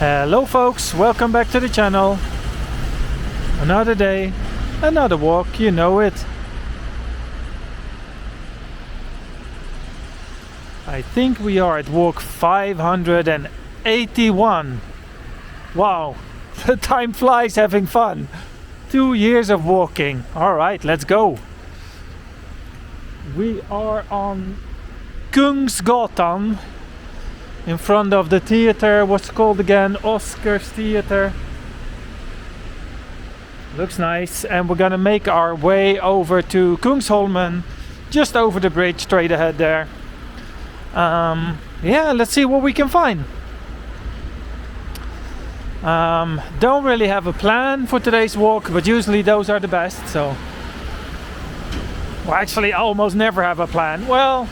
Hello folks, welcome back to the channel. Another day, another walk, you know it. I think we are at walk 581. Wow, the time flies having fun. 2 years of walking. Alright, let's go. We are on Kungsholmen, in front of the theater. What's it called again? Oscars Theater. Looks nice. And we're gonna make our way over to Kungsholmen, just over the bridge, straight ahead there. Yeah, let's see what we can find. Don't really have a plan for today's walk, but usually those are the best. So, well, actually, I almost never have a plan. Well,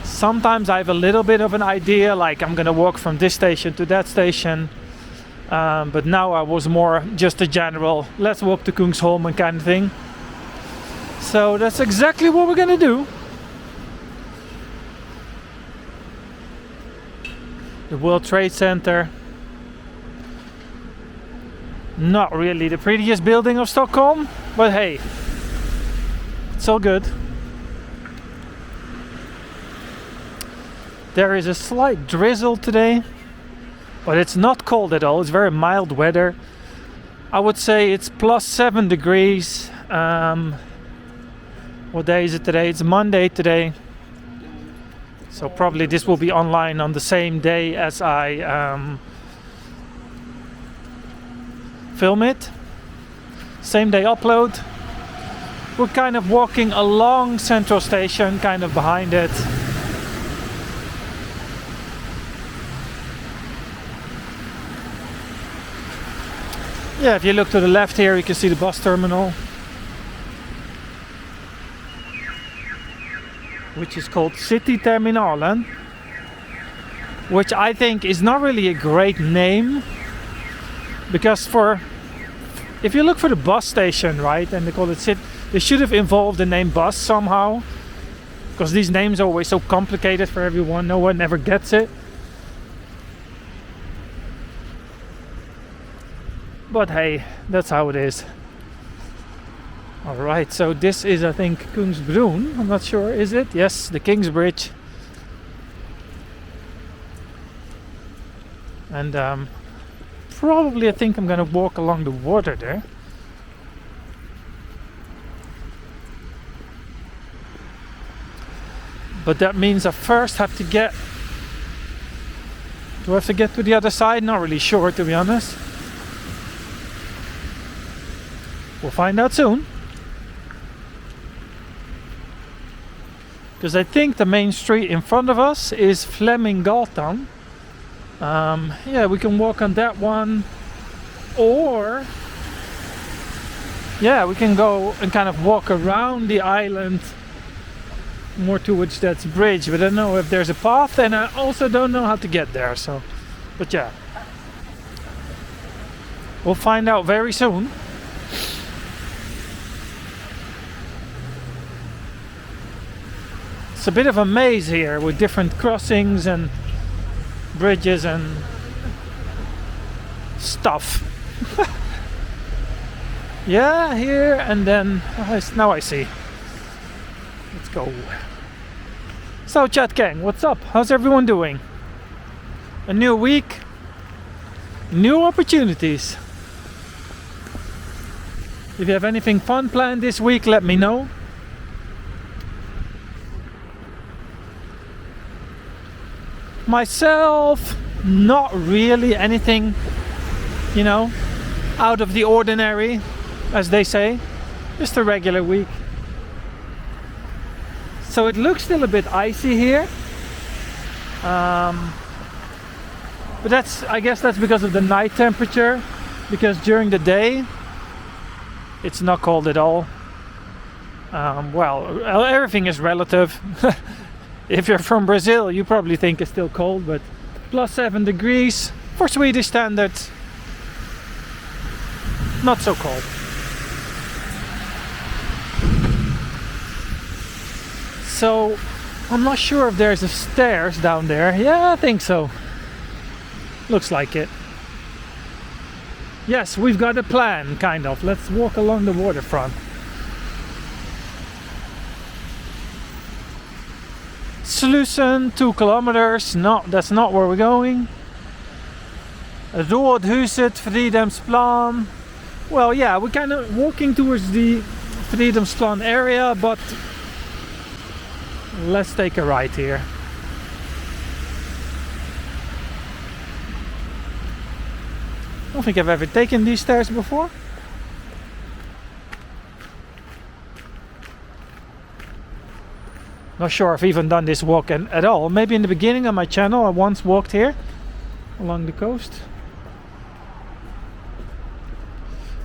sometimes I have a little bit of an idea, like I'm gonna walk from this station to that station, but now I was more just a general let's walk to Kungsholmen kind of thing. So that's exactly what we're gonna do. The World Trade Center, not really the prettiest building of Stockholm, but hey, it's all good. There is a slight drizzle today, but it's not cold at all. It's very mild weather. I would say it's plus 7 degrees. What day is it today? It's Monday today. So probably this will be online on the same day as I film it. Same day upload. We're kind of walking along Central Station, kind of behind it. Yeah, if you look to the left here, you can see the bus terminal, which is called City Terminalen, which I think is not really a great name, because if you look for the bus station, right, and they call it City, they should have involved the name bus somehow, because these names are always so complicated for everyone. No one ever gets it. But hey, that's how it is. Alright, so this is, I think, Kungsbron. I'm not sure, is it? Yes, the King's Bridge. And probably I think I'm gonna walk along the water there. But that means I first have to get... Do I have to get to the other side? Not really sure, to be honest. We'll find out soon. Because I think the main street in front of us is Fleminggatan. Yeah, we can walk on that one. Or... yeah, we can go and kind of walk around the island more towards that bridge. But I don't know if there's a path, and I also don't know how to get there. So, but yeah. We'll find out very soon. It's a bit of a maze here with different crossings and bridges and stuff. Yeah, here and then. Now I see. Let's go. So, chat gang, what's up? How's everyone doing? A new week, new opportunities. If you have anything fun planned this week, let me know. Myself, not really anything, you know, out of the ordinary, as they say. Just a regular week. So it looks still a bit icy here. But I guess that's because of the night temperature. Because during the day, it's not cold at all. Well, everything is relative. If you're from Brazil, you probably think it's still cold, but plus 7 degrees for Swedish standards. Not so cold. So I'm not sure if there's a stairs down there. Yeah, I think so. Looks like it. Yes, we've got a plan, kind of. Let's walk along the waterfront. Slussen, 2 kilometers. No, that's not where we're going. Rådhuset, Fridhemsplan. Well, yeah, we're kind of walking towards the Fridhemsplan area, but let's take a right here. I don't think I've ever taken these stairs before. Not sure if I've even done this walk at all. Maybe in the beginning of my channel I once walked here along the coast.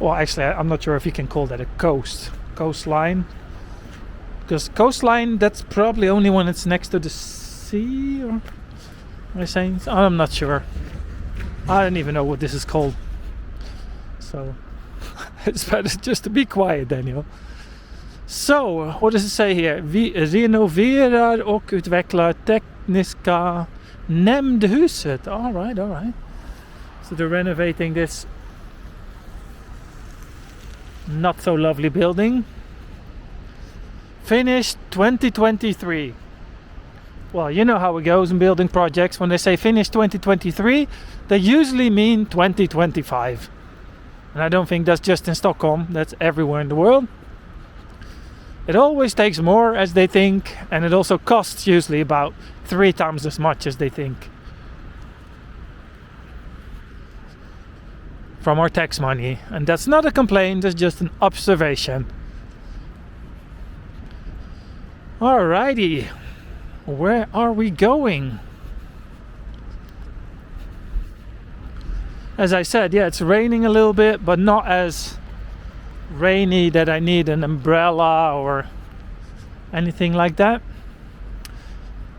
Well, actually I'm not sure if you can call that a coastline. Because coastline, that's probably only when it's next to the sea, or am I saying? I'm not sure. I don't even know what this is called. So it's better just to be quiet, Daniel. So, what does it say here? Vi renoverar och utvecklar tekniska nämndhuset. Alright. So they're renovating this not so lovely building. Finished 2023. Well, you know how it goes in building projects. When they say finished 2023, they usually mean 2025. And I don't think that's just in Stockholm, that's everywhere in the world. It always takes more as they think, and it also costs usually about 3 times as much as they think. From our tax money. And that's not a complaint, that's just an observation. Alrighty, where are we going? As I said, yeah, it's raining a little bit, but not as rainy that I need an umbrella or anything like that.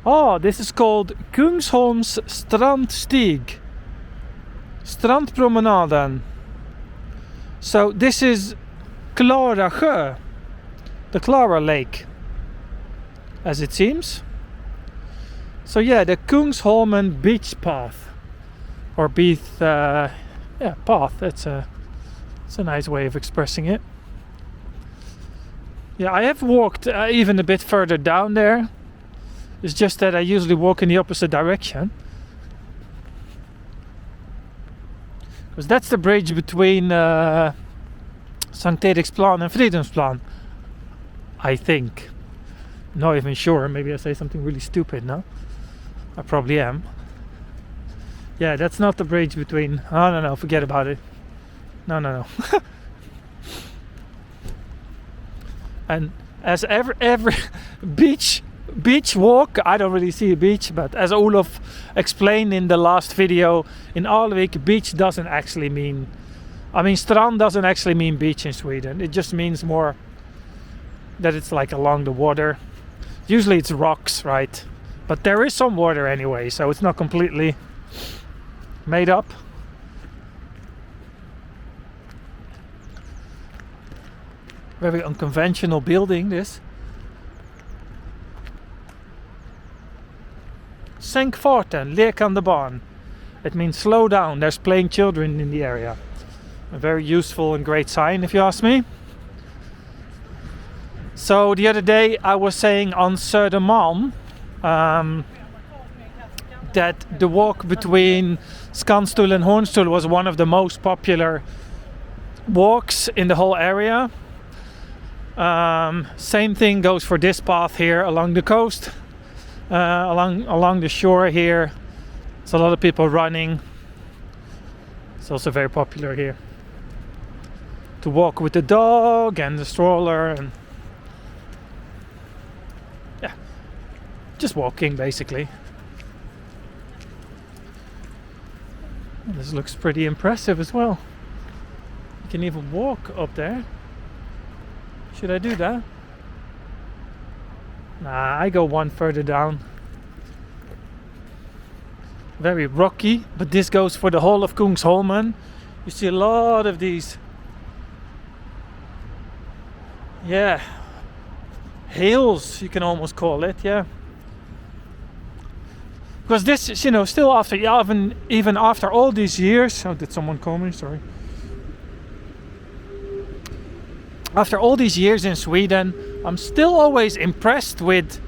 Oh, this is called Kungsholms strandstig. Strandpromenaden. So this is Klara sjö, the Klara lake, as it seems. So yeah, the Kungsholmen beach path, or path. It's a nice way of expressing it. Yeah, I have walked even a bit further down there. It's just that I usually walk in the opposite direction. Because that's the bridge between Sankt Eriksplan and Fridhemsplan, I think. Not even sure, maybe I say something really stupid now. I probably am. Yeah, that's not the bridge between... Oh, no, forget about it. No. And as every beach walk, I don't really see a beach, but as Olof explained in the last video, in Alvik, beach doesn't actually mean... I mean, strand doesn't actually mean beach in Sweden. It just means more that it's like along the water. Usually it's rocks, right? But there is some water anyway, so it's not completely made up. Very unconventional building, this. Sänk farten, lekande barn. It means slow down, there's playing children in the area. A very useful and great sign, if you ask me. So the other day I was saying on Södermalm that the walk between Skanstull and Hornstull was one of the most popular walks in the whole area. Same thing goes for this path here along the coast, along the shore here. There's a lot of people running. It's also very popular here to walk with the dog and the stroller, and yeah, just walking basically. And this looks pretty impressive as well. You can even walk up there. Should I do that? Nah, I go one further down. Very rocky, but this goes for the whole of Kungsholmen. You see a lot of these, yeah, hills, you can almost call it, yeah. Because this is, still after, even after all these years. Oh, did someone call me? Sorry. After all these years in Sweden, I'm still always impressed with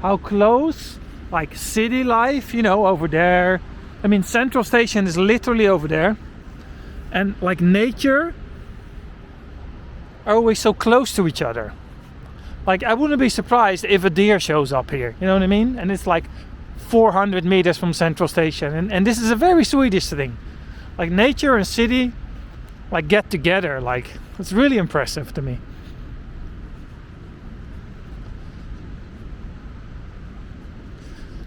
how close, like, city life, over there. I mean, Central Station is literally over there. And, like, nature are always so close to each other. Like, I wouldn't be surprised if a deer shows up here. You know what I mean? And it's like 400 meters from Central Station. And this is a very Swedish thing. Like, nature and city, like, get together. Like, it's really impressive to me.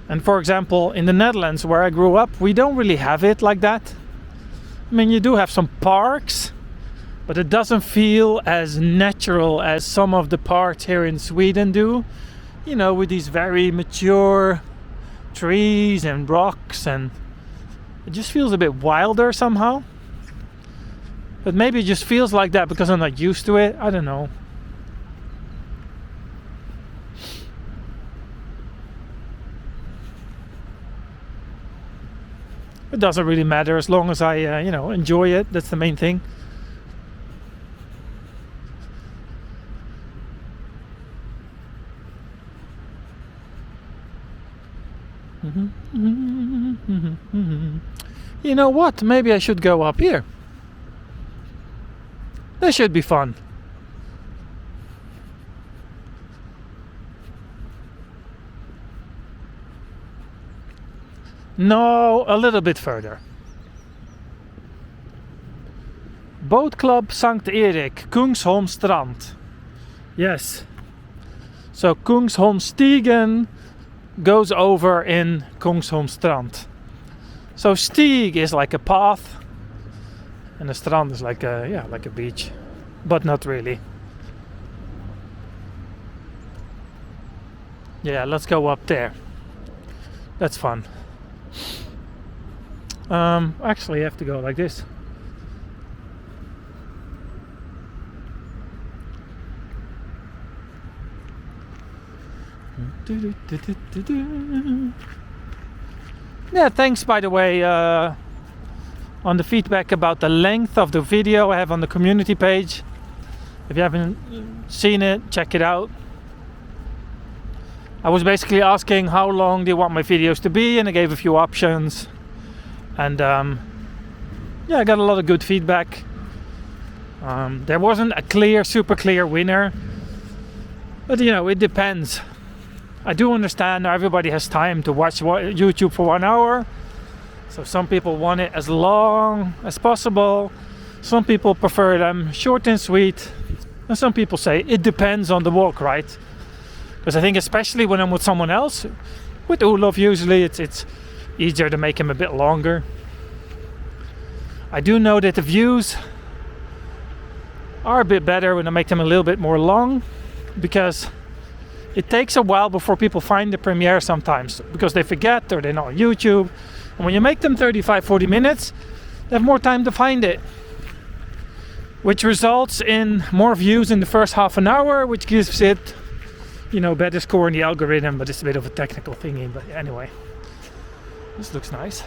And for example, in the Netherlands, where I grew up, we don't really have it like that. I mean, you do have some parks, but it doesn't feel as natural as some of the parks here in Sweden do. With these very mature trees and rocks, and it just feels a bit wilder somehow. But maybe it just feels like that because I'm not used to it. I don't know. It doesn't really matter as long as I, enjoy it. That's the main thing. You know what? Maybe I should go up here. That should be fun. No, a little bit further. Boat Club Sankt Erik, Kungsholm Strand. Yes. So Kungsholmstigen goes over in Kungsholm Strand. So Stig is like a path, and the strand is like a beach, but not really. Yeah, let's go up there. That's fun. Actually, I have to go like this. Yeah, thanks by the way on the feedback about the length of the video I have on the community page. If you haven't seen it, check it out. I was basically asking how long do you want my videos to be, and I gave a few options. And yeah, I got a lot of good feedback. There wasn't a super clear winner, but it depends. I do understand not everybody has time to watch YouTube for 1 hour, so some people want it as long as possible. Some people prefer them short and sweet, and some people say it depends on the walk, right? Because I think especially when I'm with someone else, with Olof usually it's easier to make him a bit longer. I do know that the views are a bit better when I make them a little bit more long, because it takes a while before people find the premiere sometimes, because they forget or they're not on YouTube. And when you make them 35-40 minutes, they have more time to find it, which results in more views in the first half an hour, which gives it better score in the algorithm. But it's a bit of a technical thingy. But anyway, this looks nice.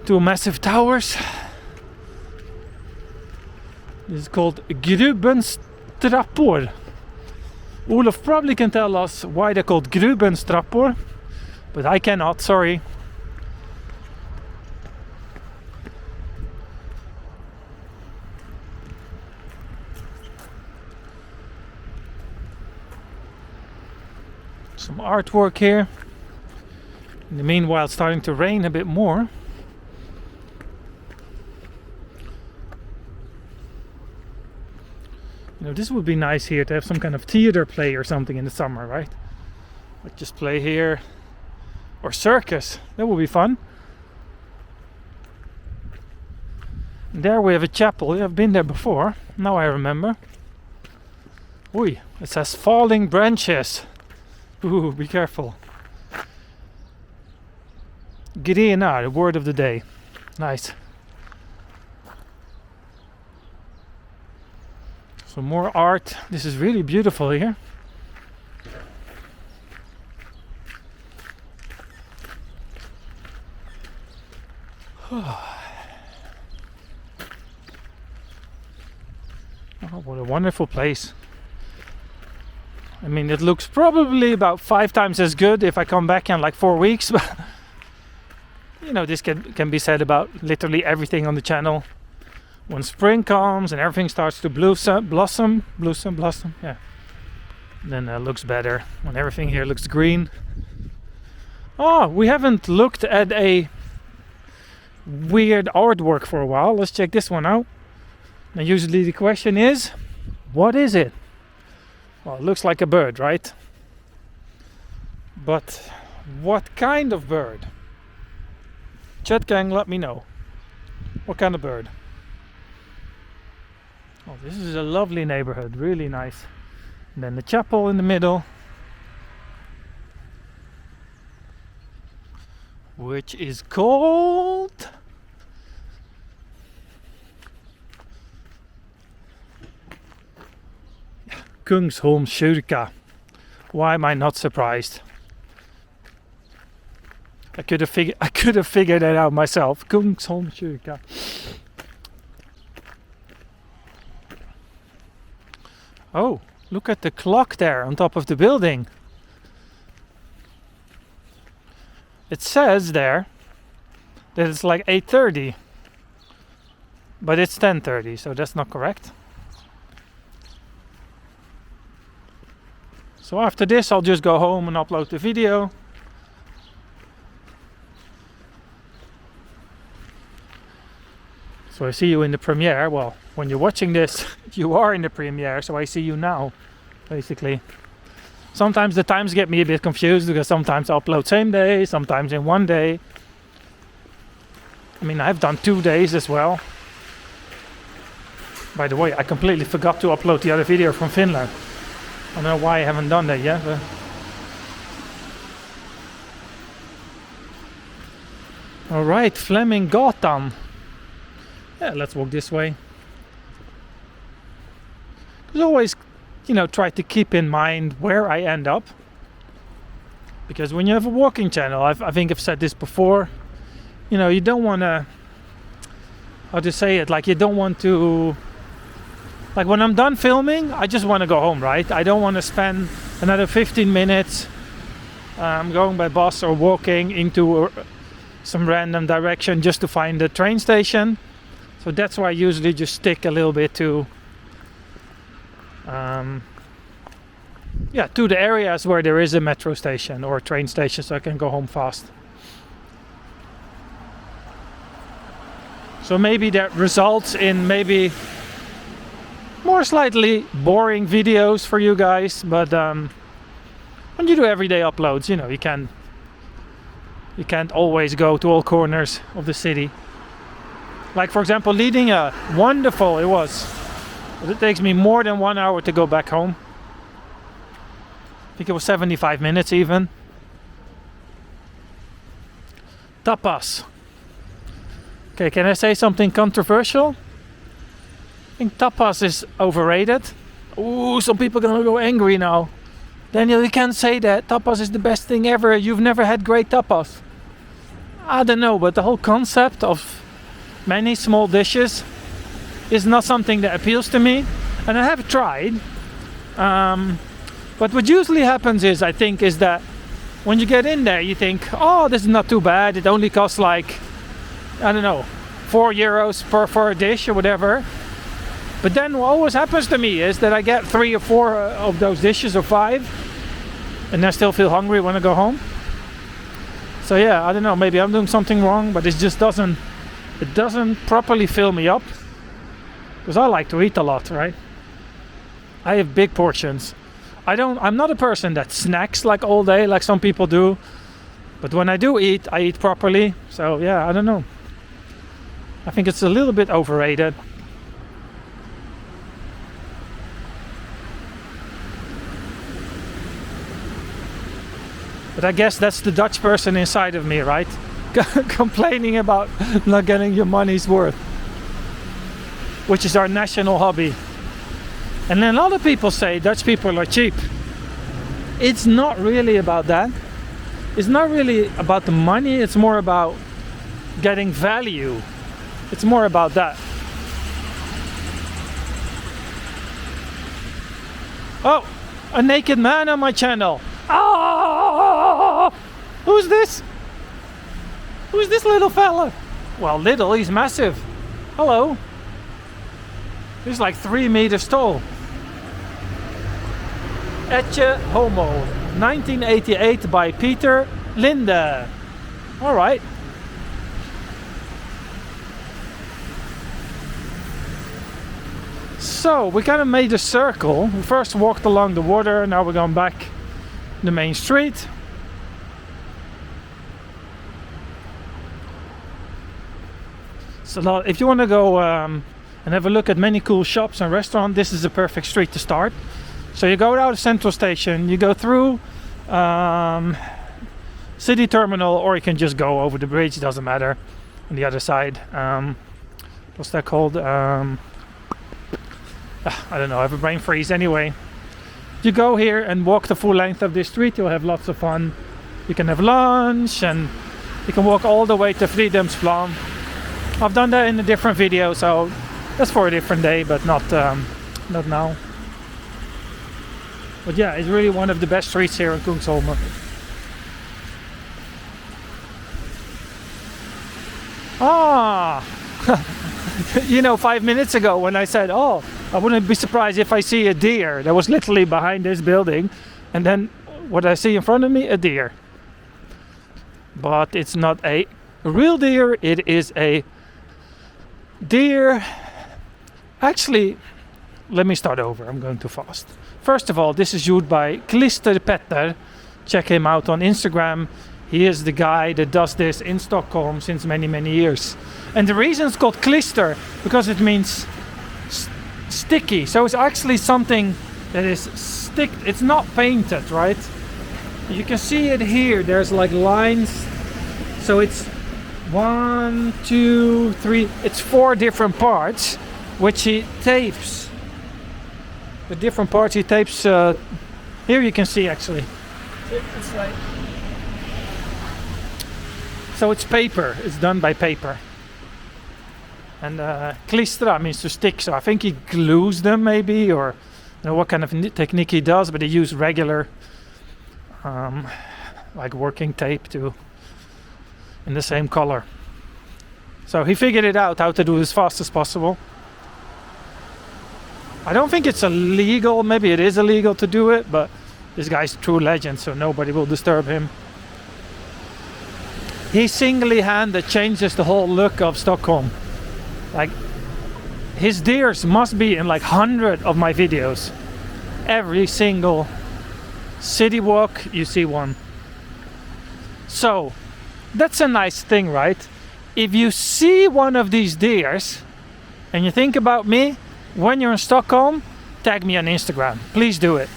Two massive towers. This is called Grubenstrappor. Olof probably can tell us why they're called Grubenstrappor, but I cannot, sorry. Some artwork here. In the meanwhile, it's starting to rain a bit more. This would be nice here to have some kind of theater play or something in the summer, right? Like just play here. Or circus. That would be fun. And there we have a chapel. I've been there before. Now I remember. Oi, it says falling branches. Ooh, be careful. Grenar, the word of the day. Nice. Some more art. This is really beautiful here. Oh, what a wonderful place. I mean, it looks probably about 5 times as good if I come back in like 4 weeks, but you know, this can be said about literally everything on the channel. When spring comes and everything starts to blossom, yeah, then it looks better. When everything here looks green. Oh, we haven't looked at a weird artwork for a while. Let's check this one out. Now usually the question is, what is it? Well, it looks like a bird, right? But what kind of bird? Chat gang, let me know. What kind of bird? Oh, this is a lovely neighborhood, really nice. And then the chapel in the middle, which is called Kungsholmen kyrka. Why am I not surprised? I could have figured it out myself. Kungsholmen kyrka. Oh, look at the clock there on top of the building. It says there that it's like 8:30, but it's 10:30, so that's not correct. So after this, I'll just go home and upload the video. So I see you in the premiere. Well, when you're watching this, you are in the premiere, so I see you now, basically. Sometimes the times get me a bit confused because sometimes I upload same day, sometimes in one day. I mean, I've done 2 days as well. By the way, I completely forgot to upload the other video from Finland. I don't know why I haven't done that yet, but... Alright, Fleminggatan. Yeah, let's walk this way. As always, you know, try to keep in mind where I end up. Because when you have a walking channel, I think I've said this before, you know, you don't want to... How to say it? Like, you don't want to... Like, when I'm done filming, I just want to go home, right? I don't want to spend another 15 minutes going by bus or walking into some random direction just to find the train station. So that's why I usually just stick a little bit to to the areas where there is a metro station or a train station, so I can go home fast. So maybe that results in maybe more slightly boring videos for you guys, but when you do everyday uploads, you know, you can't always go to all corners of the city. Like, for example, leading a wonderful, it takes me more than 1 hour to go back home. I think it was 75 minutes even. Tapas. Okay, can I say something controversial? I think tapas is overrated. Ooh, some people are gonna go angry now. Daniel, you can't say that. Tapas is the best thing ever. You've never had great tapas. I don't know, but the whole concept of many small dishes is not something that appeals to me. And I have tried. But what usually happens is, I think, is that when you get in there, you think, oh, this is not too bad. It only costs like, I don't know, €4 for a dish or whatever. But then what always happens to me is that I get 3 or 4 of those dishes or 5, and I still feel hungry when I go home. So yeah, I don't know, maybe I'm doing something wrong, but it just doesn't properly fill me up. Because I like to eat a lot, right? I have big portions. I'm not a person that snacks like all day like some people do. But when I do eat, I eat properly. So yeah, I don't know. I think it's a little bit overrated. But I guess that's the Dutch person inside of me, right? Complaining about not getting your money's worth. Which is our national hobby. And then other people say Dutch people are cheap. It's not really about that. It's not really about the money. It's more about getting value. It's more about that. Oh, a naked man on my channel. Ah! Who's this? Who's this little fella? Well, little, he's massive. Hello. He's like 3 meters tall. Ecce Homo, 1988 by Peter Linde. All right. So we kind of made a circle. We first walked along the water, now we're going back the main street. So if you want to go and have a look at many cool shops and restaurants, this is the perfect street to start. So you go out of Central Station, you go through City Terminal, or you can just go over the bridge, it doesn't matter, on the other side. What's that called? I don't know, I have a brain freeze. Anyway, you go here and walk the full length of this street, you'll have lots of fun. You can have lunch and you can walk all the way to Fridhemsplan. I've done that in a different video, so that's for a different day, but not now. But yeah, it's really one of the best streets here in Kungsholmen. Ah! You know, 5 minutes ago when I said, oh, I wouldn't be surprised if I see a deer. That was literally behind this building. And then what I see in front of me, a deer. But it's not a real deer, it is a deer. Actually, let me start over, I'm going too fast. First of all, this is used by Klister Petter. Check him out on Instagram. He is the guy that does this in Stockholm since many years. And the reason it's called klister, because it means sticky. So it's actually something that is it's not painted, right? You can see it here, there's like lines. So it's 1, 2, 3, it's 4 different parts, which he tapes. The different parts he tapes, here you can see actually. It's like, so it's paper, it's done by paper. And klistra means to stick, so I think he glues them maybe, or I don't know what kind of technique he does, but he uses regular like working tape to in the same color. So he figured it out how to do it as fast as possible. I don't think it's illegal, maybe it is illegal to do it, but this guy's a true legend, so nobody will disturb him. He single-handed changes the whole look of Stockholm. Like, his deers must be in like 100 of my videos. Every single city walk you see one. So that's a nice thing, right? If you see one of these deers and you think about me, when you're in Stockholm, tag me on Instagram, please do it.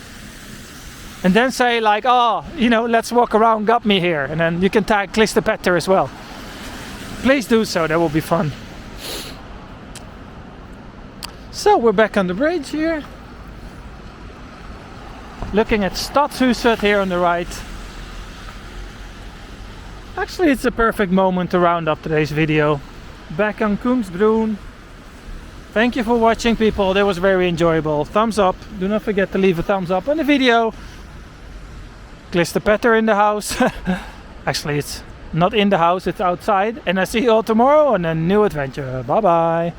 And then say like, oh, you know, let's walk around, got me here. And then you can tag Klister Petter as well. Please do so, that will be fun. So we're back on the bridge here. Looking at Stadshuset here on the right. Actually, it's a perfect moment to round up today's video. Back on Kungsbron. Thank you for watching, people. That was very enjoyable. Thumbs up. Do not forget to leave a thumbs up on the video. Klister Petter in the house. Actually, it's not in the house, it's outside. And I see you all tomorrow on a new adventure. Bye bye.